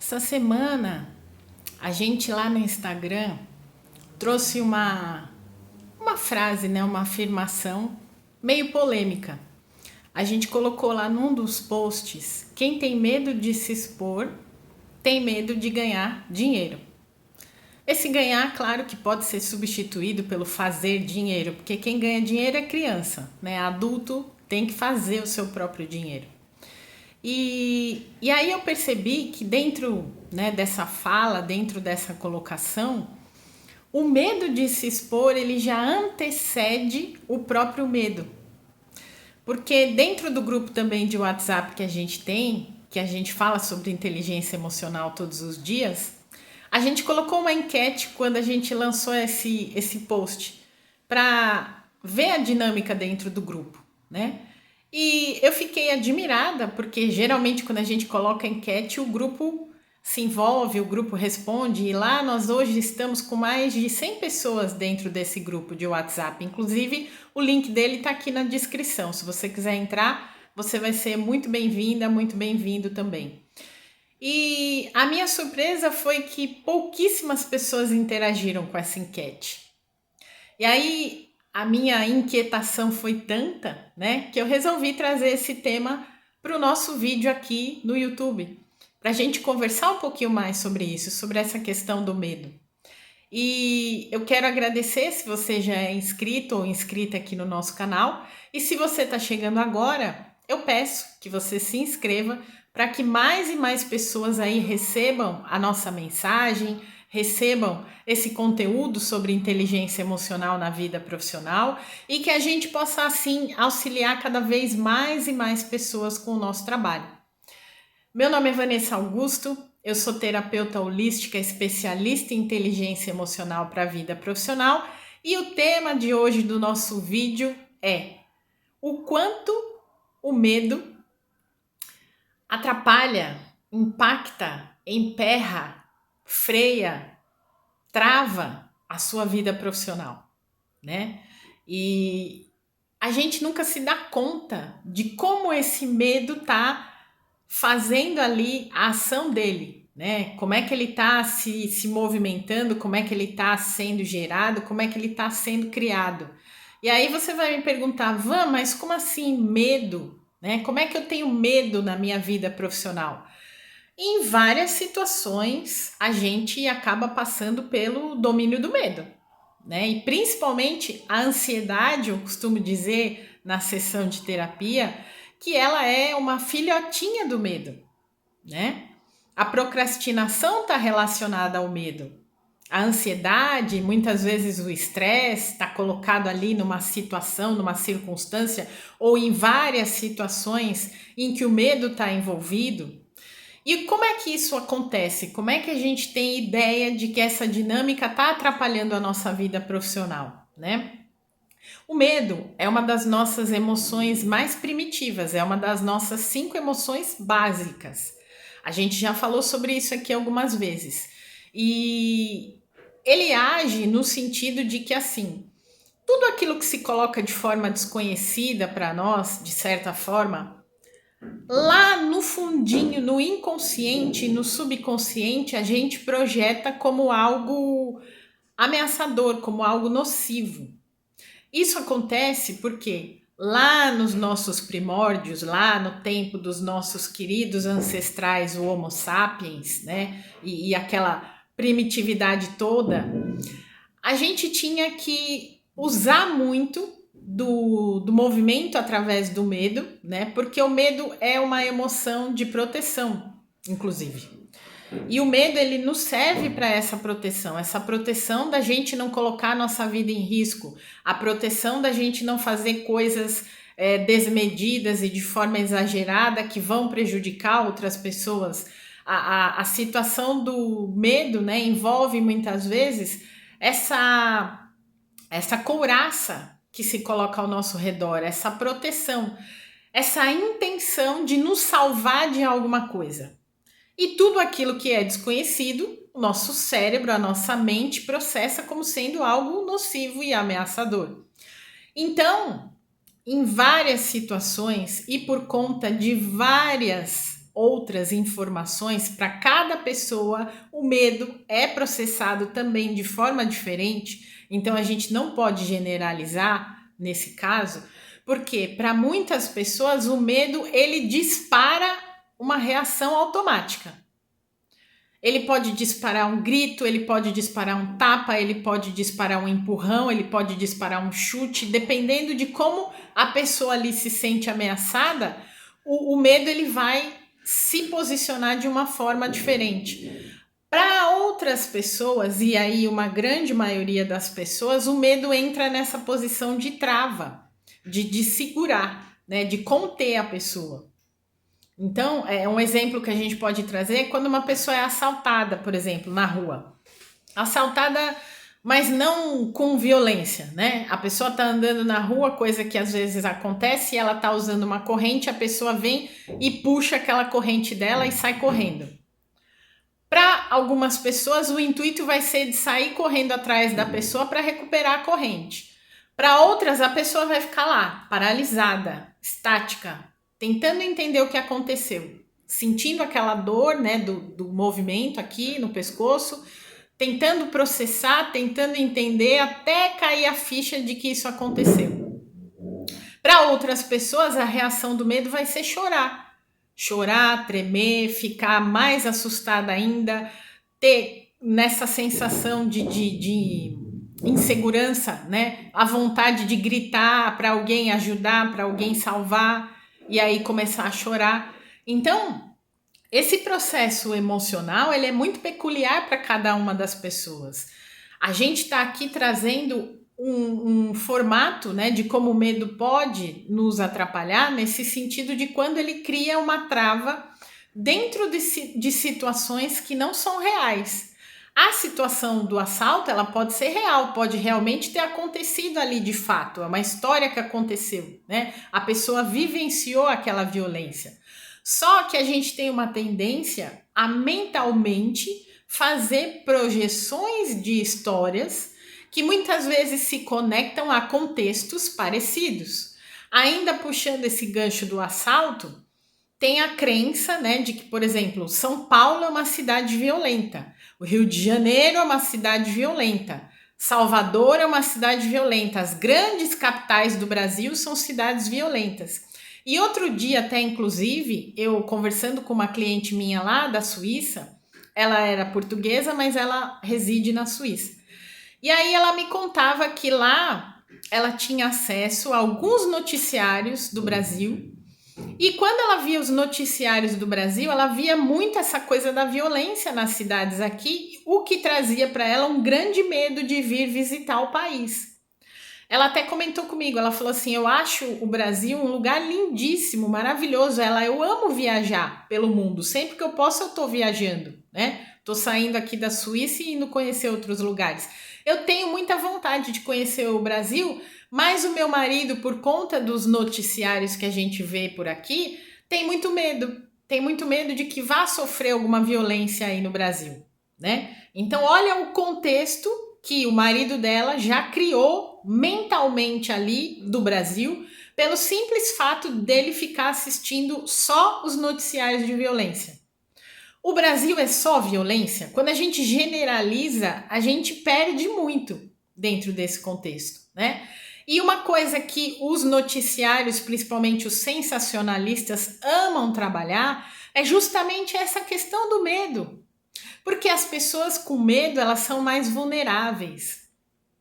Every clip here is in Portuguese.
Essa semana a gente lá no Instagram trouxe uma frase, né, uma afirmação meio polêmica. A gente colocou lá num dos posts: quem tem medo de se expor tem medo de ganhar dinheiro. Esse ganhar, claro que pode ser substituído pelo fazer dinheiro, porque quem ganha dinheiro é criança, né? Adulto tem que fazer o seu próprio dinheiro. E aí eu percebi que dentro, né, dessa fala, dentro dessa colocação, o medo de se expor, ele já antecede o próprio medo. Porque dentro do grupo também de WhatsApp que a gente tem, que a gente fala sobre inteligência emocional todos os dias, a gente colocou uma enquete quando a gente lançou esse post para ver a dinâmica dentro do grupo, né? E eu fiquei admirada, porque geralmente quando a gente coloca enquete, o grupo se envolve, o grupo responde, e lá nós hoje estamos com mais de 100 pessoas dentro desse grupo de WhatsApp. Inclusive, o link dele está aqui na descrição. Se você quiser entrar, você vai ser muito bem-vinda, muito bem-vindo também. E a minha surpresa foi que pouquíssimas pessoas interagiram com essa enquete. E aí a minha inquietação foi tanta, né, que eu resolvi trazer esse tema para o nosso vídeo aqui no YouTube, para a gente conversar um pouquinho mais sobre isso, sobre essa questão do medo. E eu quero agradecer se você já é inscrito ou inscrita aqui no nosso canal. E se você está chegando agora, eu peço que você se inscreva para que mais e mais pessoas aí recebam a nossa mensagem, recebam esse conteúdo sobre inteligência emocional na vida profissional e que a gente possa assim auxiliar cada vez mais e mais pessoas com o nosso trabalho. Meu nome é Vanessa Augusto, eu sou terapeuta holística, especialista em inteligência emocional para a vida profissional, e o tema de hoje do nosso vídeo é o quanto o medo atrapalha, impacta, emperra, freia, trava a sua vida profissional, né? E a gente nunca se dá conta de como esse medo tá fazendo ali a ação dele, né? Como é que ele tá se movimentando, como é que ele tá sendo gerado, como é que ele tá sendo criado. E aí você vai me perguntar: Van, mas como assim medo? Né? Como é que eu tenho medo na minha vida profissional? Em várias situações a gente acaba passando pelo domínio do medo, né? E principalmente a ansiedade, eu costumo dizer na sessão de terapia, que ela é uma filhotinha do medo, né? A procrastinação está relacionada ao medo. A ansiedade, muitas vezes o estresse está colocado ali numa situação, numa circunstância ou em várias situações em que o medo está envolvido. E como é que isso acontece? Como é que a gente tem ideia de que essa dinâmica está atrapalhando a nossa vida profissional, né? O medo é uma das nossas emoções mais primitivas, é uma das nossas 5 emoções básicas. A gente já falou sobre isso aqui algumas vezes. E ele age no sentido de que, assim, tudo aquilo que se coloca de forma desconhecida para nós, de certa forma, lá no fundinho, no inconsciente, no subconsciente, a gente projeta como algo ameaçador, como algo nocivo. Isso acontece porque lá nos nossos primórdios, lá no tempo dos nossos queridos ancestrais, o Homo sapiens, né? E aquela primitividade toda, a gente tinha que usar muito do movimento através do medo, né? Porque o medo é uma emoção de proteção, inclusive. E o medo, ele nos serve para essa proteção da gente não colocar a nossa vida em risco, a proteção da gente não fazer coisas desmedidas e de forma exagerada que vão prejudicar outras pessoas. A situação do medo, né, envolve muitas vezes essa couraça que se coloca ao nosso redor, essa proteção, essa intenção de nos salvar de alguma coisa. E tudo aquilo que é desconhecido, o nosso cérebro, a nossa mente processa como sendo algo nocivo e ameaçador. Então, em várias situações e por conta de várias outras informações, para cada pessoa o medo é processado também de forma diferente, então a gente não pode generalizar nesse caso, porque para muitas pessoas o medo ele dispara uma reação automática. Ele pode disparar um grito, ele pode disparar um tapa, ele pode disparar um empurrão, ele pode disparar um chute, dependendo de como a pessoa ali se sente ameaçada, o medo ele vai se posicionar de uma forma diferente. Para outras pessoas, e aí uma grande maioria das pessoas, o medo entra nessa posição de trava, de segurar, né, de conter a pessoa. Então, um exemplo que a gente pode trazer é quando uma pessoa é assaltada, por exemplo, na rua. Assaltada, mas não com violência, né? A pessoa tá andando na rua, coisa que às vezes acontece, e ela tá usando uma corrente, a pessoa vem e puxa aquela corrente dela e sai correndo. Para algumas pessoas, o intuito vai ser de sair correndo atrás da pessoa para recuperar a corrente. Para outras, a pessoa vai ficar lá, paralisada, estática, tentando entender o que aconteceu, sentindo aquela dor, né, do movimento aqui no pescoço, tentando processar, tentando entender até cair a ficha de que isso aconteceu. Para outras pessoas, a reação do medo vai ser chorar. Chorar, tremer, ficar mais assustada ainda, ter nessa sensação de insegurança, né? A vontade de gritar para alguém ajudar, para alguém salvar, e aí começar a chorar. Então, esse processo emocional, ele é muito peculiar para cada uma das pessoas. A gente está aqui trazendo um formato, né, de como o medo pode nos atrapalhar, nesse sentido de quando ele cria uma trava dentro de situações que não são reais. A situação do assalto, ela pode ser real, pode realmente ter acontecido ali de fato, é uma história que aconteceu, né? A pessoa vivenciou aquela violência. Só que a gente tem uma tendência a mentalmente fazer projeções de histórias que muitas vezes se conectam a contextos parecidos. Ainda puxando esse gancho do assalto, tem a crença, né, de que, por exemplo, São Paulo é uma cidade violenta, o Rio de Janeiro é uma cidade violenta, Salvador é uma cidade violenta, as grandes capitais do Brasil são cidades violentas. E outro dia até, inclusive, eu conversando com uma cliente minha lá da Suíça, ela era portuguesa, mas ela reside na Suíça. E aí ela me contava que lá ela tinha acesso a alguns noticiários do Brasil. E quando ela via os noticiários do Brasil, ela via muito essa coisa da violência nas cidades aqui, o que trazia para ela um grande medo de vir visitar o país. Ela até comentou comigo, ela falou assim, eu acho o Brasil um lugar lindíssimo, maravilhoso. Eu amo viajar pelo mundo, sempre que eu posso eu tô viajando, né? Tô saindo aqui da Suíça e indo conhecer outros lugares. Eu tenho muita vontade de conhecer o Brasil, mas o meu marido, por conta dos noticiários que a gente vê por aqui, tem muito medo. Tem muito medo de que vá sofrer alguma violência aí no Brasil, né? Então, olha o contexto que o marido dela já criou mentalmente ali do Brasil, pelo simples fato dele ficar assistindo só os noticiários de violência. O Brasil é só violência? Quando a gente generaliza, a gente perde muito dentro desse contexto, né? E uma coisa que os noticiários, principalmente os sensacionalistas, amam trabalhar é justamente essa questão do medo. Porque as pessoas com medo, elas são mais vulneráveis,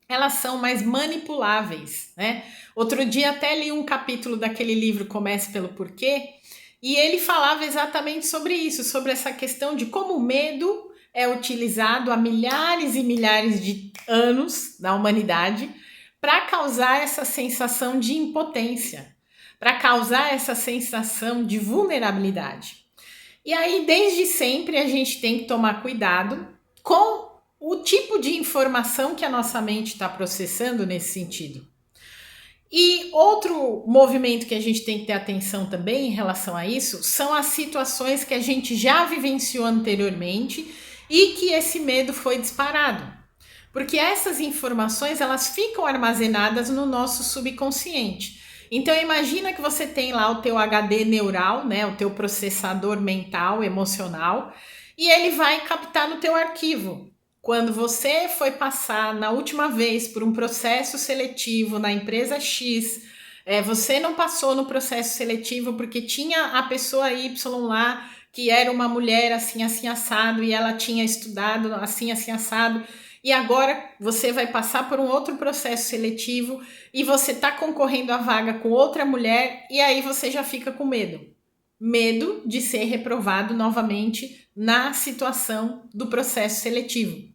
elas são mais manipuláveis, né? Outro dia até li um capítulo daquele livro Comece pelo Porquê, e ele falava exatamente sobre isso, sobre essa questão de como o medo é utilizado há milhares e milhares de anos na humanidade para causar essa sensação de impotência, para causar essa sensação de vulnerabilidade. E aí, desde sempre, a gente tem que tomar cuidado com o tipo de informação que a nossa mente está processando nesse sentido. E outro movimento que a gente tem que ter atenção também em relação a isso são as situações que a gente já vivenciou anteriormente e que esse medo foi disparado. Porque essas informações, elas ficam armazenadas no nosso subconsciente. Então imagina que você tem lá o teu HD neural, né, o teu processador mental, emocional, e ele vai captar no teu arquivo. Quando você foi passar na última vez por um processo seletivo na empresa X, você não passou no processo seletivo porque tinha a pessoa Y lá que era uma mulher assim, assim, assado, e ela tinha estudado assim, assim, assado, e agora você vai passar por um outro processo seletivo e você está concorrendo à vaga com outra mulher, e aí você já fica com medo. Medo de ser reprovado novamente na situação do processo seletivo.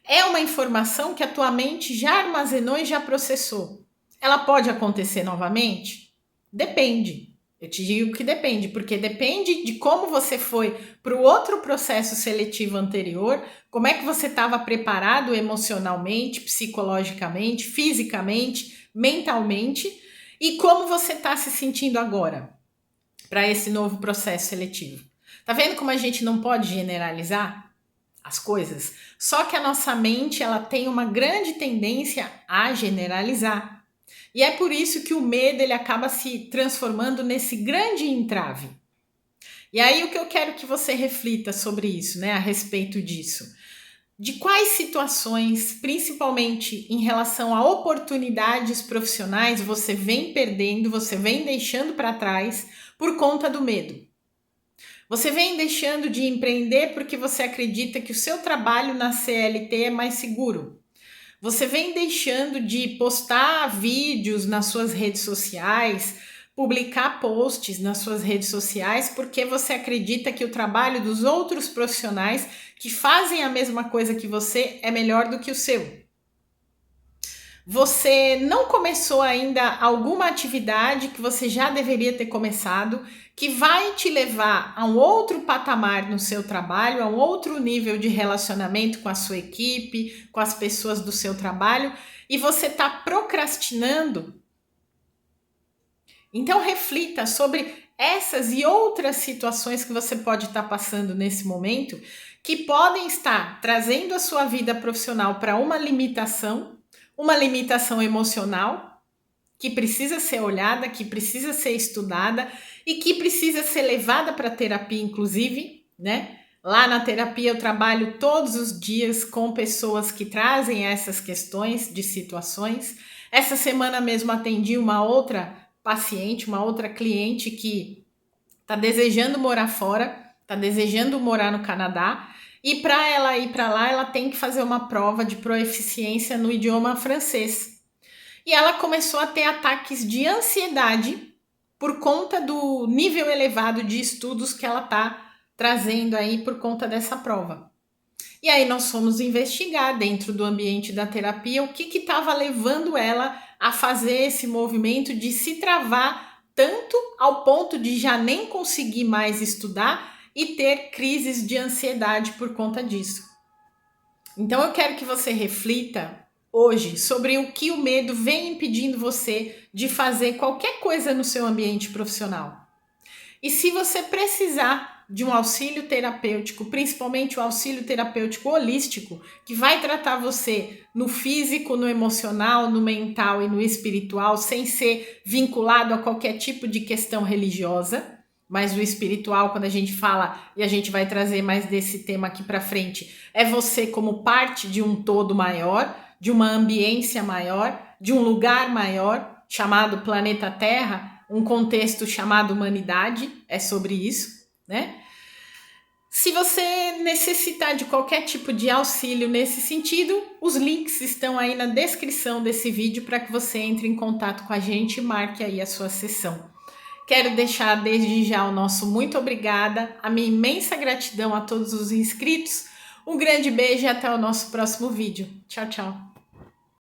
É uma informação que a tua mente já armazenou e já processou. Ela pode acontecer novamente? Depende. Eu te digo que depende, porque depende de como você foi para o outro processo seletivo anterior, como é que você estava preparado emocionalmente, psicologicamente, fisicamente, mentalmente, e como você está se sentindo agora para esse novo processo seletivo. Tá vendo como a gente não pode generalizar as coisas? Só que a nossa mente, ela tem uma grande tendência a generalizar. E é por isso que o medo, ele acaba se transformando nesse grande entrave. E aí o que eu quero que você reflita sobre isso, né, a respeito disso. De quais situações, principalmente em relação a oportunidades profissionais, você vem perdendo, você vem deixando para trás por conta do medo? Você vem deixando de empreender porque você acredita que o seu trabalho na CLT é mais seguro. Você vem deixando de postar vídeos nas suas redes sociais, publicar posts nas suas redes sociais, porque você acredita que o trabalho dos outros profissionais que fazem a mesma coisa que você é melhor do que o seu. Você não começou ainda alguma atividade que você já deveria ter começado, que vai te levar a um outro patamar no seu trabalho, a um outro nível de relacionamento com a sua equipe, com as pessoas do seu trabalho, e você está procrastinando. Então reflita sobre essas e outras situações que você pode estar passando nesse momento, que podem estar trazendo a sua vida profissional para uma limitação emocional, que precisa ser olhada, que precisa ser estudada e que precisa ser levada para terapia, inclusive, né? Lá na terapia eu trabalho todos os dias com pessoas que trazem essas questões de situações. Essa semana mesmo atendi uma outra paciente, uma outra cliente que está desejando morar fora, está desejando morar no Canadá, e para ela ir para lá, ela tem que fazer uma prova de proeficiência no idioma francês. E ela começou a ter ataques de ansiedade por conta do nível elevado de estudos que ela está trazendo aí por conta dessa prova. E aí nós fomos investigar dentro do ambiente da terapia o que estava levando ela a fazer esse movimento de se travar tanto ao ponto de já nem conseguir mais estudar e ter crises de ansiedade por conta disso. Então eu quero que você reflita hoje sobre o que o medo vem impedindo você de fazer qualquer coisa no seu ambiente profissional. E se você precisar de um auxílio terapêutico, principalmente o auxílio terapêutico holístico, que vai tratar você no físico, no emocional, no mental e no espiritual, sem ser vinculado a qualquer tipo de questão religiosa, mas o espiritual, quando a gente fala, e a gente vai trazer mais desse tema aqui para frente, é você como parte de um todo maior, de uma ambiência maior, de um lugar maior, chamado planeta Terra, um contexto chamado humanidade, é sobre isso, né? Se você necessitar de qualquer tipo de auxílio nesse sentido, os links estão aí na descrição desse vídeo para que você entre em contato com a gente e marque aí a sua sessão. Quero deixar desde já o nosso muito obrigada, a minha imensa gratidão a todos os inscritos. Um grande beijo e até o nosso próximo vídeo. Tchau, tchau.